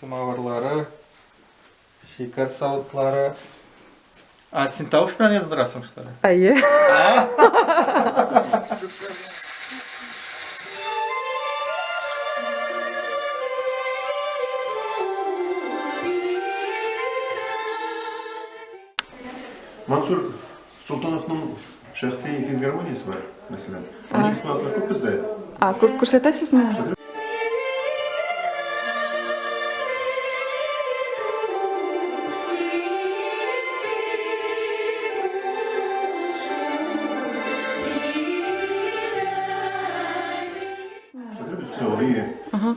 самоварлары, шекер сауытлары. Сен тауыш белән яздырасың, что ли? Әйе. Мансур Султановның шәхси физгармониясы бар, мәсәлән. Аны экспонатлар күп бездә. Күрсәтәсезме?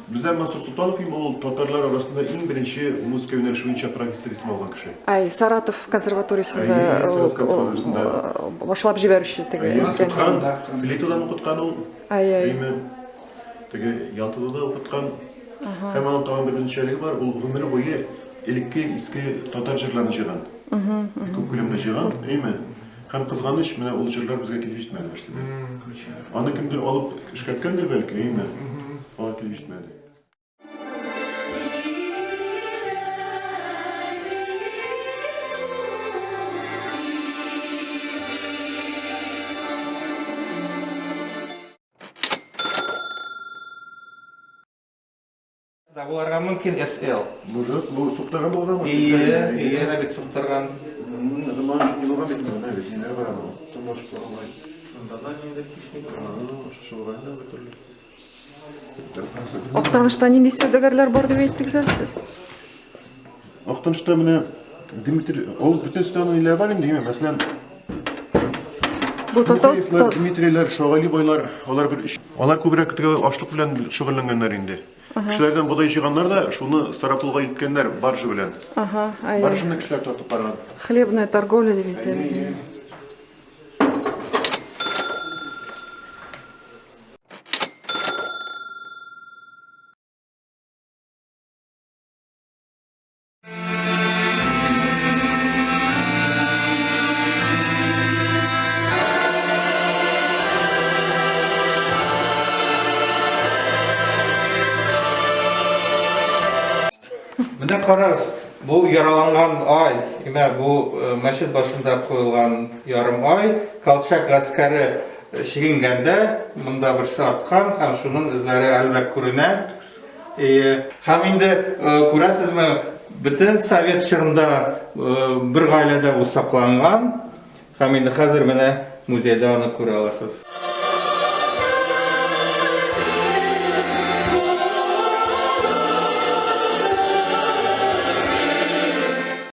Bizden Mansur Sultanov ol татарлар арасында иң беренче музыка юнәлеше буенча профессор алган кеше. Саратов консерваториясында башлап җибәрүче теге. Флейтадан укыткан ул. Теге Ялтыда укыткан. Һәм аның тагын бер үзенчәлеге бар, ул гомере буе элекке иске татар җырларын җыйган. Күп күлемдә җыйган, һәм кызганыч, менә ул җырлар безгә килеп җитмәде берсе. Аны кемдер алып эшкәрткәндер бәлки, ала килеп җитмәде. Буларга мөмкин SL. Может, бу суктарга булган. Ие, бит суктарган. Zaman şu yılga bitmedi, evet, yine var ama. Tamam, şu olay. Ondan инде кичнеге. Şu olay da bir türlü. Актанышта нинди сәүдәгәрләр бар дип әйттегез сез? Актанышта менә Дмитрий, ул бүтән страны иле бар инде, мәсәлән. Бу татар Дмитрийлар, Шагали байлар, алар күбрәк теге ашлык белән шөгыльләнгәннәр инде. Кешеләрдән бодай җыйганнар да, шуны Сарапулга илткәннәр баржы белән. Баржыны кешеләр тартып барган. Хлебная торговля дип әйтәбез. Менә карагыз, бу яраланган ай, бу мәчет башында куелган ярым ай, Колчак гаскәре чигенгәндә, монда берсе аткан, һәм шуның эзләре әлбәт күренә. Һәм инде күрәсезме, бөтен совет чорында бер гаиләдә ул сакланган, һәм инде хәзер менә музейда аны күрә аласыз.